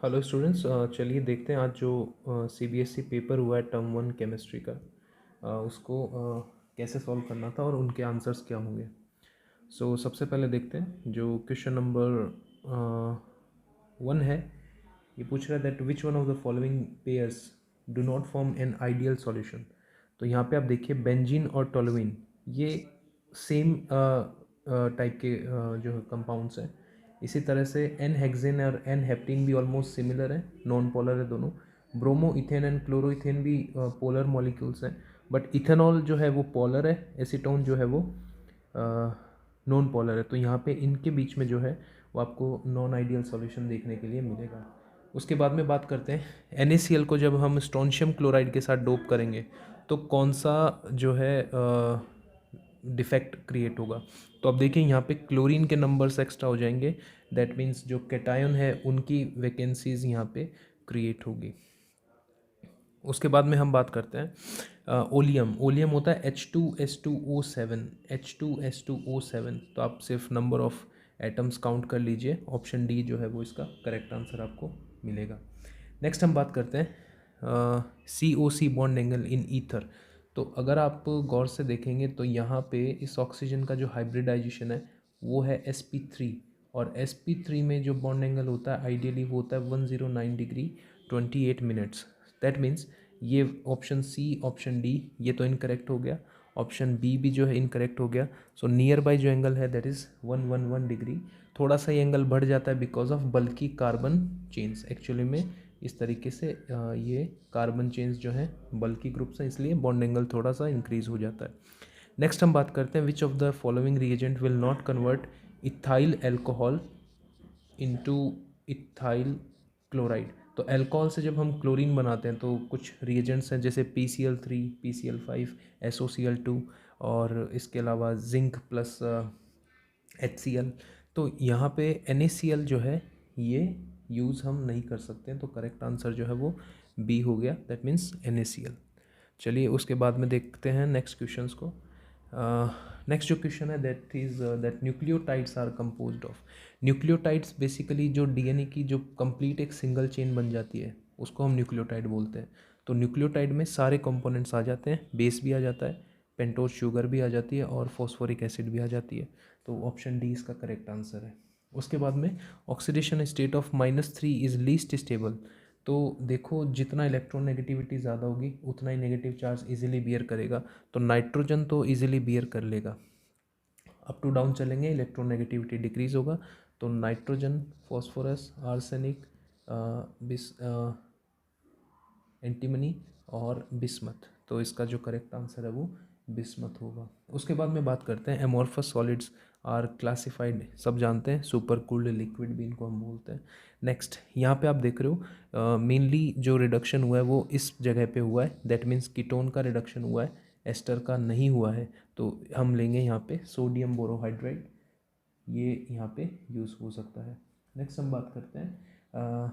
Hello students, चलिए देखते हैं आज जो सीबीएसई पेपर हुआ है टर्म 1 केमिस्ट्री का, उसको कैसे सॉल्व करना था और उनके आंसर्स क्या होंगे। सो सबसे पहले देखते हैं जो क्वेश्चन नंबर 1 है। ये पूछ रहा है that which one of the following pairs do not form an ideal solution. तो यहाँ पे आप देखिए बेंजीन और टोलुइन ये सेम टाइप के जो कंपाउंड्स हैं। इसी तरह से एन हेक्सेन और एन हेप्टीन भी ऑलमोस्ट सिमिलर है, नॉन पोलर है दोनों। Bromo ethane and chloro ethane भी पोलर मॉलिक्यूल्स हैं, बट इथेनॉल जो है वो पोलर है, एसीटोन जो है वो नॉन पोलर है। तो यहाँ पे इनके बीच में जो है वो आपको नॉन आइडियल सॉल्यूशन देखने के लिए मिलेगा। उसके बाद में बात करते हैं NaCl को जब हम स्ट्रोंशियम क्लोराइड के साथ डोप करेंगे तो कौन सा जो है डिफेक्ट क्रिएट होगा। तो अब देखिए यहाँ पे क्लोरीन के नंबर्स एक्स्ट्रा हो जाएंगे, दैट मीन्स जो कैटायन है उनकी वैकेंसीज यहाँ पे क्रिएट होगी। उसके बाद में हम बात करते हैं ओलियम। ओलियम होता है H2S2O7, H2S2O7। तो आप सिर्फ नंबर ऑफ एटम्स काउंट कर लीजिए, ऑप्शन डी जो है वो इसका करेक्ट आंसर आपको मिलेगा। नेक्स्ट हम बात करते हैं COC bond angle in ether. तो अगर आप गौर से देखेंगे तो यहाँ पे इस ऑक्सीजन का जो हाइब्रिडाइजेशन है वो है sp3, और sp3 में जो बॉन्ड एंगल होता है आइडियली वो होता है 109 डिग्री 28 मिनट्स। दैट मीन्स ये ऑप्शन सी, ऑप्शन डी ये तो इनकरेक्ट हो गया, ऑप्शन बी भी जो है इनकरेक्ट हो गया। सो नियर बाय जो एंगल है दैट इज़ 111 डिग्री। थोड़ा सा ये एंगल बढ़ जाता है बिकॉज ऑफ बल्कि कार्बन चेन्स। एक्चुअली में इस तरीके से ये कार्बन चेन्स जो है बल्कि ग्रुप्स हैं, इसलिए बॉन्ड एंगल थोड़ा सा इंक्रीज हो जाता है। नेक्स्ट हम बात करते हैं which of the following reagent will not convert ethyl alcohol into ethyl chloride. तो अल्कोहल से जब हम क्लोरीन बनाते हैं तो कुछ रिएजेंट्स हैं जैसे PCl3, PCl5, SOCl2 और इसके अलावा जिंक प्लस HCl। तो यहाँ पे NaCl जो है ये यूज़ हम नहीं कर सकते हैं, तो करेक्ट आंसर जो है वो बी हो गया, दैट मीन्स NaCl। चलिए उसके बाद में देखते हैं नेक्स्ट क्वेश्चंस को। नेक्स्ट जो क्वेश्चन है that is that nucleotides are composed of. Nucleotides basically जो DNA की जो कंप्लीट एक सिंगल चेन बन जाती है उसको हम न्यूक्लियोटाइड बोलते हैं। तो न्यूक्लियोटाइड में सारे कंपोनेंट्स आ जाते हैं, बेस भी आ जाता है, पेंटोज शुगर भी आ जाती है और फॉस्फोरिक एसिड भी आ जाती है। तो ऑप्शन डी इसका करेक्ट आंसर है। उसके बाद में oxidation state of -3 is least stable. तो देखो जितना इलेक्ट्रोनेगेटिविटी ज़्यादा होगी उतना ही नेगेटिव चार्ज इजीली बियर करेगा। तो नाइट्रोजन तो इजीली बियर कर लेगा। अप टू डाउन चलेंगे इलेक्ट्रोनेगेटिविटी डिक्रीज होगा। तो नाइट्रोजन, फॉस्फोरस, आर्सेनिक, बिस एंटीमनी और बिस्मथ। तो इसका जो करेक्ट आंसर है वो बिस्मथ होगा। उसके बाद में बात करते हैं एमोर्फस सॉलिड्स आर क्लासिफाइड। सब जानते हैं सुपर कूल्ड लिक्विड भी इनको हम बोलते हैं। नेक्स्ट यहाँ पे आप देख रहे हो मेनली जो रिडक्शन हुआ है वो इस जगह पे हुआ है, दैट मीन्स कीटोन का रिडक्शन हुआ है, एस्टर का नहीं हुआ है। तो हम लेंगे यहाँ पे सोडियम बोरोहाइड्राइड, ये यहाँ पे यूज़ हो सकता है। नेक्स्ट हम बात करते हैं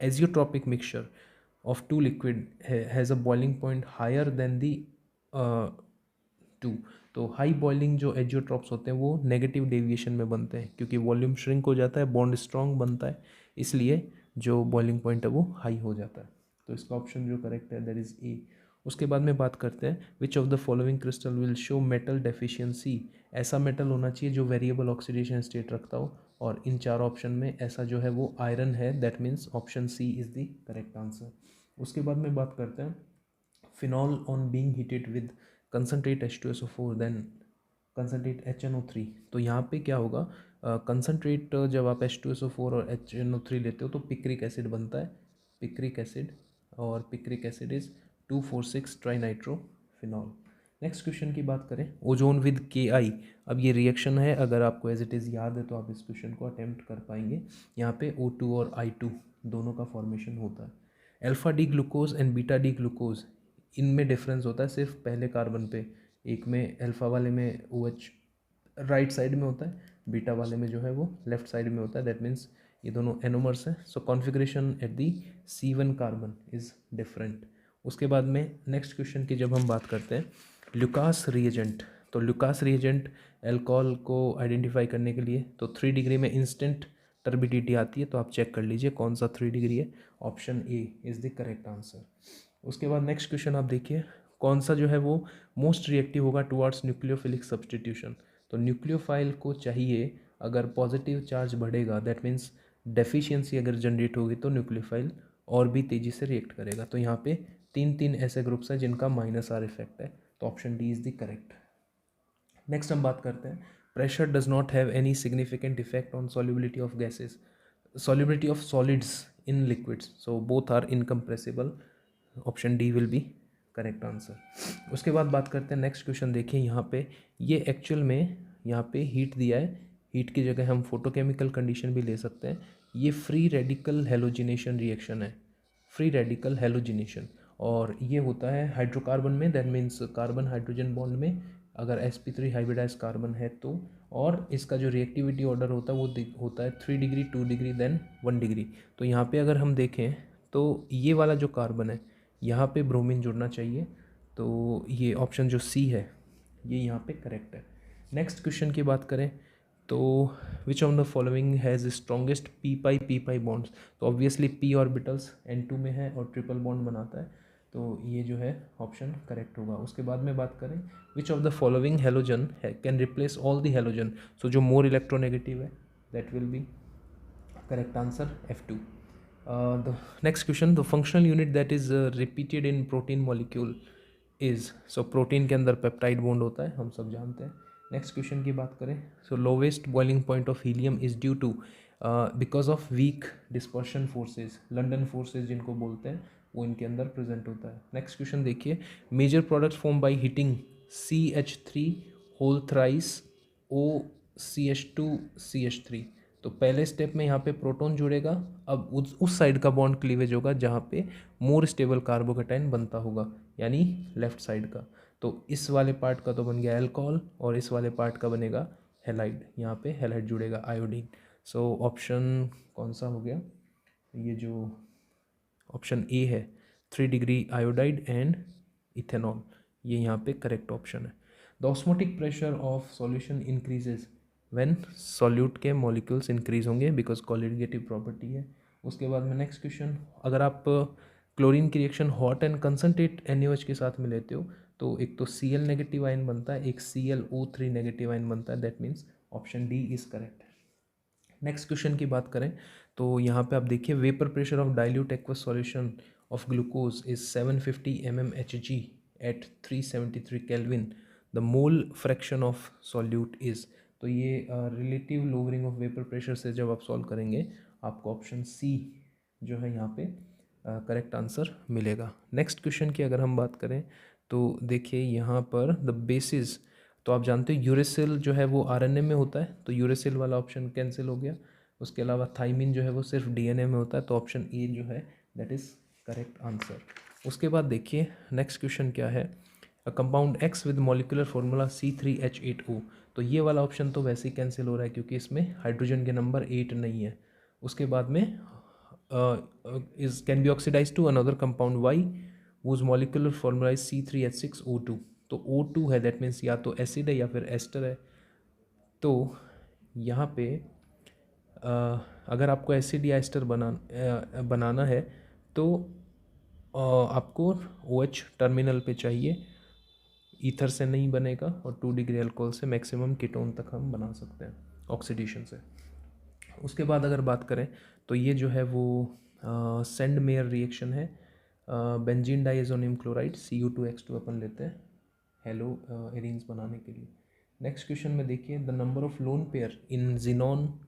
azeotropic mixture of two liquid has a boiling point higher than the 2। तो हाई बॉइलिंग जो एजियोट्रॉप्स होते हैं वो नेगेटिव डेविएशन में बनते हैं क्योंकि वॉल्यूम श्रिंक हो जाता है, बॉन्ड स्ट्रॉन्ग बनता है, इसलिए जो बॉइलिंग पॉइंट है वो हाई हो जाता है। तो इसका ऑप्शन जो करेक्ट है दैट इज़ ए। उसके बाद में बात करते हैं which of the following crystal will show metal deficiency. ऐसा मेटल होना चाहिए जो वेरिएबल ऑक्सीडेशन स्टेट रखता हो, और इन चार ऑप्शन में ऐसा जो है वो आयरन है, that means option C is the correct answer. उसके बाद में बात करते हैं phenol on being heated with concentrate H2SO4 then concentrate HNO3। तो यहाँ पे क्या होगा, कंसनट्रेट जब आप H2SO4 और HNO3 लेते हो तो पिक्रिक एसिड बनता है, पिक्रिक एसिड, और picric acid is 2,4,6 trinitrophenol. Next question की बात करें ओजोन विद KI। अब ये रिएक्शन है, अगर आपको एज इट इज़ याद है तो आप इस क्वेश्चन को अटेम्प्ट कर पाएंगे। यहाँ पे O2 और I2 दोनों का फॉर्मेशन होता है। Alpha D glucose and beta D glucose, इनमें डिफरेंस होता है सिर्फ पहले कार्बन पे। एक में अल्फा वाले में OH राइट साइड में होता है, बीटा वाले में जो है वो लेफ्ट साइड में होता है, दैट मीन्स ये दोनों एनोमर्स हैं। So configuration at the C1 carbon is different. उसके बाद में नेक्स्ट क्वेश्चन की जब हम बात करते हैं लुकास रिएजेंट। तो लुकास रिएजेंट अल्कोहल को आइडेंटिफाई करने के लिए तो 3 डिग्री में इंस्टेंट टर्बिडिटी आती है, तो आप चेक कर लीजिए कौन सा 3 डिग्री है। Option A is the correct answer. उसके बाद नेक्स्ट क्वेश्चन आप देखिए, कौन सा जो है वो मोस्ट रिएक्टिव होगा टुवार्ड्स न्यूक्लियोफिलिक सब्सटीट्यूशन। तो न्यूक्लियोफाइल को चाहिए, अगर पॉजिटिव चार्ज बढ़ेगा दैट मीन्स डेफिशिएंसी अगर जनरेट होगी तो न्यूक्लियोफाइल और भी तेज़ी से रिएक्ट करेगा। तो यहाँ पे 3 ऐसे ग्रुप्स हैं जिनका -R इफेक्ट है, तो option D is the correct. Next हम बात करते हैं, pressure does not have any significant effect on solubility of gases, solubility of solids in liquids, so both are incompressible, option D will be correct answer. उसके बाद बात करते हैं next question. देखिए यहाँ पे ये एक्चुअल में यहाँ पे हीट दिया है, हीट की जगह हम फोटोकेमिकल कंडीशन भी ले सकते हैं। ये फ्री रेडिकल हेलोजिनेशन रिएक्शन है, फ्री रेडिकल हेलोजिनेशन, और ये होता है हाइड्रोकार्बन में, that means carbon hydrogen bond में अगर sp3 हाइब्रिडाइज कार्बन है तो, और इसका जो रिएक्टिविटी ऑर्डर होता है वो होता है 3 डिग्री, 2 डिग्री, देन 1 डिग्री। तो यहाँ पे अगर हम देखें तो ये वाला जो कार्बन है यहाँ पे ब्रोमीन जुड़ना चाहिए, तो ये ऑप्शन जो सी है ये यहाँ पे करेक्ट है। नेक्स्ट क्वेश्चन की बात करें तो विच of the following has strongest P pi bonds, तो ऑब्वियसली पी ऑर्बिटल्स N2 में है और ट्रिपल बॉन्ड बनाता है, तो ये जो है ऑप्शन करेक्ट होगा। उसके बाद में बात करें which of the following halogen can replace all the halogen, so जो मोर इलेक्ट्रोनेगेटिव है that will be correct answer F2। The next question, the functional unit that is repeated in protein molecule is, so protein के अंदर peptide bond होता है, हम सब जानते हैं। नेक्स्ट क्वेश्चन की बात करें, so lowest boiling point of helium is due to because of weak dispersion forces, London forces जिनको बोलते हैं, वो इनके अंदर प्रेजेंट होता है। नेक्स्ट क्वेश्चन देखिए, major products form by heating CH3 whole thrice OCH2CH3, तो पहले स्टेप में यहाँ पे प्रोटॉन जुड़ेगा, अब उस साइड का बॉन्ड क्लीवेज होगा जहाँ पे मोर स्टेबल कार्बोकेटाइन बनता होगा, यानी लेफ्ट साइड का। तो इस वाले पार्ट का तो बन गया अल्कोहल और इस वाले पार्ट का बनेगा हेलाइड, यहाँ पे हेलाइड जुड़ेगा आयोडीन। सो ऑप्शन कौन सा हो गया, ये जो ऑप्शन ए है 3 डिग्री आयोडाइड एंड इथेनॉल, ये यहाँ पे करेक्ट ऑप्शन है। The osmotic pressure of solution increases when solute के मॉलिक्यूल्स इंक्रीज होंगे बिकॉज कोलिगेटिव प्रॉपर्टी है। उसके बाद में नेक्स्ट क्वेश्चन, अगर आप क्लोरीन की reaction hot and concentrate NaOH के साथ में लेते हो तो एक तो Cl नेगेटिव आयन बनता है, एक ClO3 नेगेटिव आयन बनता है, that means option D is correct. Next question की बात करें तो यहाँ पे आप देखिए, vapour pressure of dilute aqueous solution of glucose is 750 mmHg at 373 kelvin, the mole fraction of solute is, तो ये relative lowering of vapour pressure से जब आप सॉल्व करेंगे आपको ऑप्शन सी जो है यहाँ पे करेक्ट आंसर मिलेगा। नेक्स्ट क्वेश्चन की अगर हम बात करें तो देखिए यहाँ पर द बेसिस, तो आप जानते हो यूरेसिल जो है वो RNA में होता है, तो यूरेसिल वाला ऑप्शन कैंसिल हो गया। उसके अलावा थाइमिन जो है वो सिर्फ DNA में होता है, तो ऑप्शन ए जो है दैट इज़ करेक्ट आंसर। उसके बाद देखिए नेक्स्ट क्वेश्चन क्या है, a compound X with molecular formula C3H8O, तो ये वाला ऑप्शन तो वैसे ही कैंसिल हो रहा है क्योंकि इसमें हाइड्रोजन के नंबर 8 नहीं है। उसके बाद में is can be oxidise to another compound Y whose molecular formula is C3H6O2, तो O2 है, दैट मीन्स या तो एसिड है या फिर एस्टर है। तो यहाँ पे अगर आपको एसिड या एस्टर बनाना है तो आपको OH टर्मिनल पे चाहिए, ईथर से नहीं बनेगा, और 2 डिग्री अल्कोहल से मैक्सिमम कीटोन तक हम बना सकते हैं ऑक्सीडेशन से। उसके बाद अगर बात करें तो ये जो है वो सेंड मेयर रिएक्शन है, बेंजीन डाइएजोनियम क्लोराइड Cu2X2 अपन लेते हैं हेलो एरीन्स बनाने के लिए। नेक्स्ट क्वेश्चन में देखिए, the number of lone pair in xenon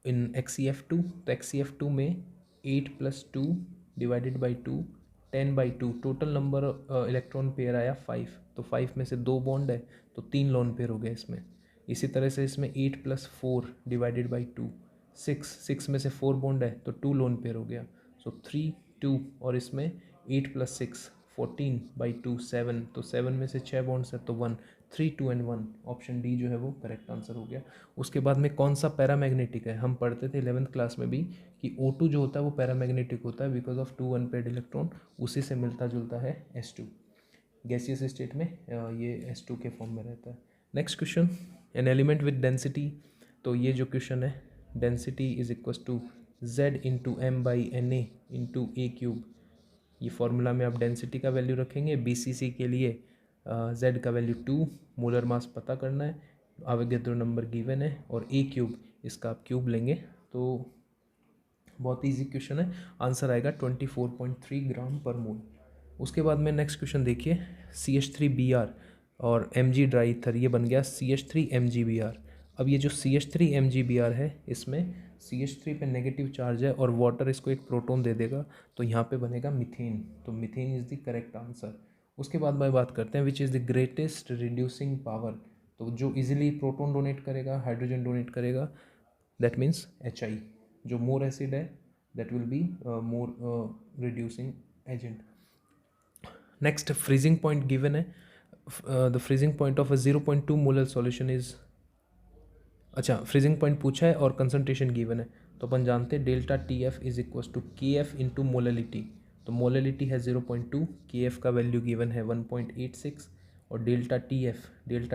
in XeF2, तो XeF2 में 8 + 2 divided by 2 10/2, total number electron pair आया 5, तो 5 में से 2 बॉन्ड है तो 3 लोन पेयर हो गए इसमें। इसी तरह से इसमें 8 + 4 डिवाइडेड बाई 2 6 में से 4 बॉन्ड है तो 2 लोन पेयर हो गया, सो 3 2, और इसमें 8 + 6 14/2 7, तो 7 में से 6 बॉन्ड्स है तो 1 3 2 एंड 1, ऑप्शन डी जो है वो करेक्ट आंसर हो गया। उसके बाद में कौन सा पैरामैग्नेटिक है, हम पढ़ते थे 11th क्लास में भी कि O2 जो होता है वो पैरामैग्नेटिक होता है बिकॉज ऑफ 2 अनपेयर्ड इलेक्ट्रॉन, उसी से मिलता जुलता है S2, गैसियस स्टेट में ये S2 के फॉर्म में रहता है। Next question, an element with density, तो ये जो क्वेश्चन है density is equal to z into M by N A into a cube. ये फॉर्मूला में आप डेंसिटी का वैल्यू रखेंगे, BCC के लिए z का वैल्यू 2, मोलर मास पता करना है, अवोगाद्रो नंबर गिवन है, और ए क्यूब इसका आप क्यूब लेंगे तो बहुत ईजी क्वेश्चन है, आंसर आएगा 24.3 ग्राम पर मोल। उसके बाद में नेक्स्ट क्वेश्चन देखिए, CH3Br और Mg ड्राई ईथर, ये बन गया CH3MgBr। अब ये जो CH3MgBr है, इसमें CH3 पे नेगेटिव चार्ज है और वाटर इसको एक प्रोटॉन दे देगा, तो यहाँ पे बनेगा मीथेन, तो methane is the correct answer. उसके बाद में बात करते हैं which is the greatest reducing power, तो जो इजीली प्रोटॉन डोनेट करेगा, हाइड्रोजन डोनेट करेगा, दैट मीन्स HI। जो मोर एसिड है that will be more reducing agent. Next freezing point given है, the freezing point of a 0.2 molar solution is, अच्छा freezing point पूछा है और कंसनट्रेशन गिवन है, तो अपन जानते हैं delta TF is equal to KF into molality. तो मोललिटी है 0.2, KF का वैल्यू गिवन है 1.86, और डेल्टा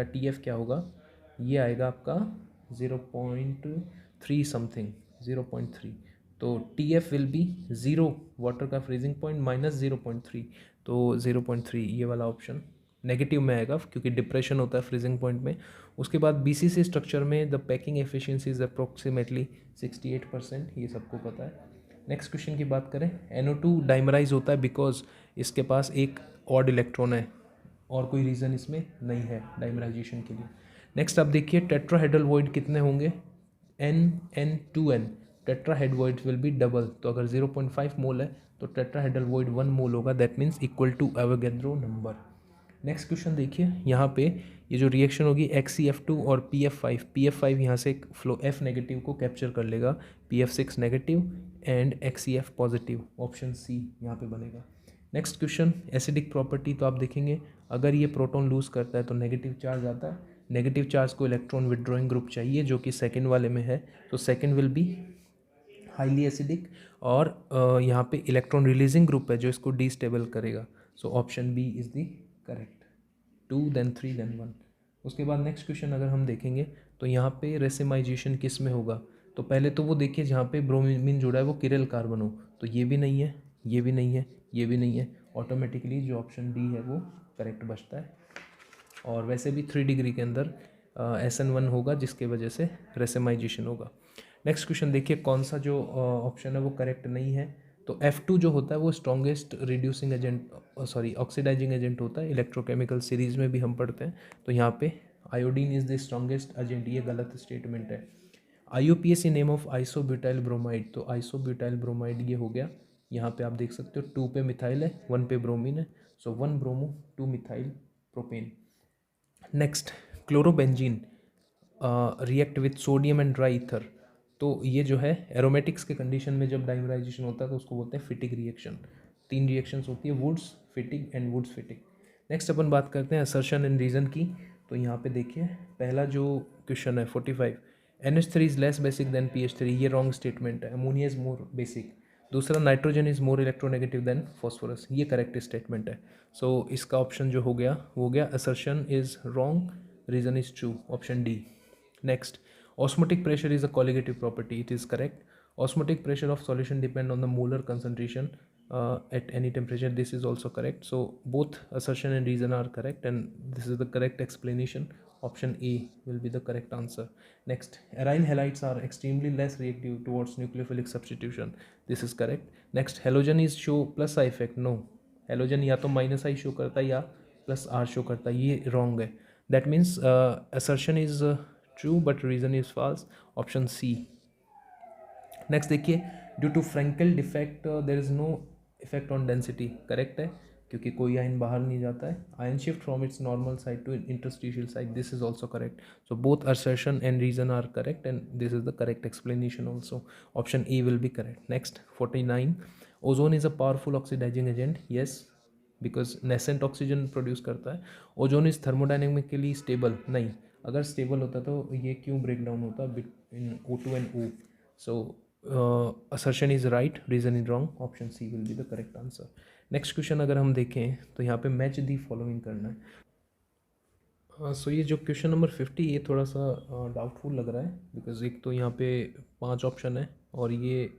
TF क्या होगा, ये आएगा आपका 0.3 समथिंग, 0.3। तो TF विल बी 0, वाटर का फ्रीजिंग पॉइंट माइनस 0.3, तो 0.3 ये वाला ऑप्शन नेगेटिव में आएगा क्योंकि डिप्रेशन होता है फ्रीजिंग पॉइंट में। उसके बाद BCC स्ट्रक्चर में the packing efficiency is approximately 68%, ये सबको पता है। नेक्स्ट क्वेश्चन की बात करें, NO2 डाइमराइज होता है बिकॉज इसके पास एक ऑड इलेक्ट्रॉन है, और कोई रीज़न इसमें नहीं है डाइमराइजेशन के लिए। नेक्स्ट आप देखिए टेट्राहेड्रल वॉइड कितने होंगे, N2N, tetrahedral void will be double, तो अगर 0.5 मोल है तो टेट्राहेड्रल वॉइड 1 मोल होगा, that means equal to Avogadro number. Next question देखिए, यहाँ पे ये जो रिएक्शन होगी XCF2 और PF5 यहाँ से फ्लो F नेगेटिव को कैप्चर कर लेगा, PF6 negative and XCF positive, option C यहाँ पे बनेगा। नेक्स्ट क्वेश्चन एसिडिक प्रॉपर्टी, तो आप देखेंगे अगर ये प्रोटॉन लूज करता है तो नेगेटिव चार्ज आता है, नेगेटिव चार्ज को इलेक्ट्रॉन विड्रॉइंग ग्रुप चाहिए जो कि सेकेंड वाले में है, तो second will be highly acidic, और यहाँ पे इलेक्ट्रॉन रिलीजिंग ग्रुप है जो इसको डीस्टेबल करेगा, so option B is the correct, 2 then 3 then 1। उसके बाद नेक्स्ट क्वेश्चन अगर हम देखेंगे तो यहाँ पे रेसिमाइजेशन किस में होगा, तो पहले तो वो देखिए जहाँ पे ब्रोमीन जुड़ा है वो किरल कार्बन हो, तो ये भी नहीं है, ये भी नहीं है, ये भी नहीं है, ऑटोमेटिकली जो ऑप्शन डी है वो करेक्ट बचता है। और वैसे भी 3 डिग्री के अंदर SN1 होगा जिसके वजह से रेसिमाइजेशन होगा। नेक्स्ट क्वेश्चन देखिए कौन सा जो ऑप्शन है वो करेक्ट नहीं है, तो F2 जो होता है वो strongest reducing agent, sorry oxidising agent होता है, इलेक्ट्रोकेमिकल सीरीज में भी हम पढ़ते हैं, तो यहाँ पे iodine is the strongest agent, ये गलत स्टेटमेंट है। IUPAC name of isobutyl bromide, तो आइसोब्यूटाइल ब्रोमाइड ये हो गया, यहाँ पे आप देख सकते हो 2 पे मिथाइल है, 1 पे ब्रोमीन है, सो 1 bromo 2 methyl propane. Next chlorobenzene react with sodium and dry ether, तो ये जो है एरोमेटिक्स के कंडीशन में जब डाइमराइजेशन होता है तो उसको बोलते हैं फिटिक रिएक्शन। 3 रिएक्शंस होती है, Wurtz Fittig and Wurtz Fittig. Next अपन बात करते हैं असर्शन एंड रीज़न की, तो यहाँ पे देखिए पहला जो क्वेश्चन है 45, NH3 is less basic then PH3, ये रॉन्ग स्टेटमेंट है, अमोनिया इज मोर बेसिक। दूसरा nitrogen is more electronegative than phosphorus, ये करेक्ट स्टेटमेंट है, सो इसका ऑप्शन जो हो गया वो हो गया assertion is wrong, reason is true, option D. Next osmotic pressure is a colligative property, it is correct। osmotic pressure of solution depend on the molar concentration at any temperature, this is also correct, so both assertion and reason are correct and this is the correct explanation, option A will be the correct answer। Next, aryl halides are extremely less reactive towards nucleophilic substitution, this is correct। Next, halogen is show plus I effect, no, halogen या तो minus I show करता है या plus R show करता है, ये wrong है, that means assertion is true but reason is false, option C. Next देखिए due to Frenkel defect there is no effect on density, correct है क्योंकि कोई आयन बाहर नहीं जाता है, ion shift from its normal side to interstitial side, this is also correct, so both assertion and reason are correct and this is the correct explanation also, option A will be correct. Next 49, ozone is a powerful oxidising agent, yes because nascent oxygen produce करता है। Ozone is thermodynamically stable, नहीं, अगर stable होता तो ये क्यों break down होता in O2 and O, so assertion is right, reason is wrong, option C will be the correct answer. Next question अगर हम देखें तो यहाँ पे मैच दी फॉलोइंग करना है, सो ये जो क्वेश्चन नंबर 50 ये थोड़ा सा डाउटफुल लग रहा है, बिकॉज एक तो यहाँ पे 5 ऑप्शन है और ये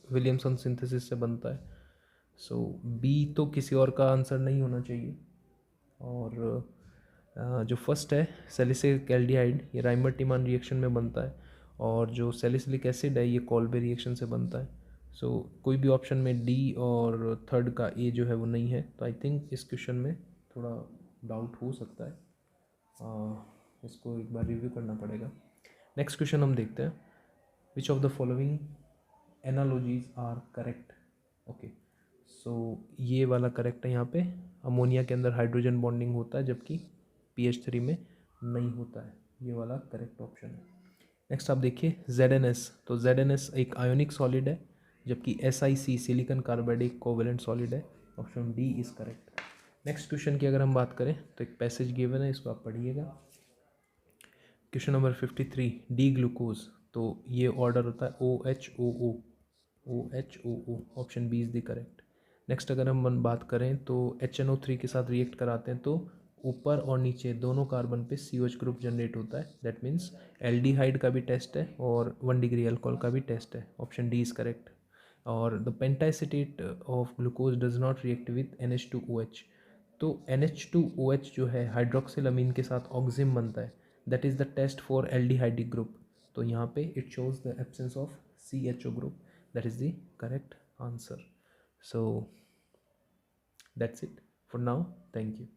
विलियमसन सिंथेसिस से बनता है। सो बी तो किसी और का आंसर नहीं होना चाहिए। और जो फर्स्ट है सैलिसिलिक एल्डिहाइड, ये राइमर टिमान रिएक्शन में बनता है। और जो सैलिसिलिक एसिड है ये कॉल्बे रिएक्शन से बनता है। सो कोई भी ऑप्शन में डी और थर्ड का ए जो है वो नहीं है, तो आई थिंक इस क्वेश्चन में थोड़ा डाउट हो सकता है। इसको एक बार रिव्यू करना पड़ेगा। नेक्स्ट क्वेश्चन हम देखते हैं, which of the following analogies are correct. Okay, so ये वाला करेक्ट है। यहाँ पे अमोनिया के अंदर हाइड्रोजन बॉन्डिंग होता है जबकि PH3 में नहीं होता है। ये वाला करेक्ट ऑप्शन है। नेक्स्ट आप देखिए ZnS, तो ZnS एक आयोनिक सॉलिड है जबकि SiC सिलिकॉन कार्बाइड एक कोवेलेंट सॉलिड है। Option D is correct. Next question की अगर हम बात करें तो एक पैसेज गिवन है, इसको आप पढ़िएगा। क्वेश्चन नंबर 53, डी ग्लूकोज, तो ये ऑर्डर होता है OHOO, OHOO। Option B is the correct. Next अगर हम बात करें तो HNO3 के साथ रिएक्ट कराते हैं तो ऊपर और नीचे दोनों कार्बन पे COH ग्रुप जनरेट होता है। दैट मीन्स एल्डिहाइड का भी टेस्ट है और 1 डिग्री अल्कोहल का भी टेस्ट है। Option D is correct. और the pentaacetate of glucose does not react with NH2OH, तो NH2OH जो है हाइड्रोक्सिल अमीन के साथ ऑक्सिम बनता है। That is the test for aldehydic group. तो यहाँ पे it shows the absence of CHO group. That is the correct answer. So that's it for now. Thank you.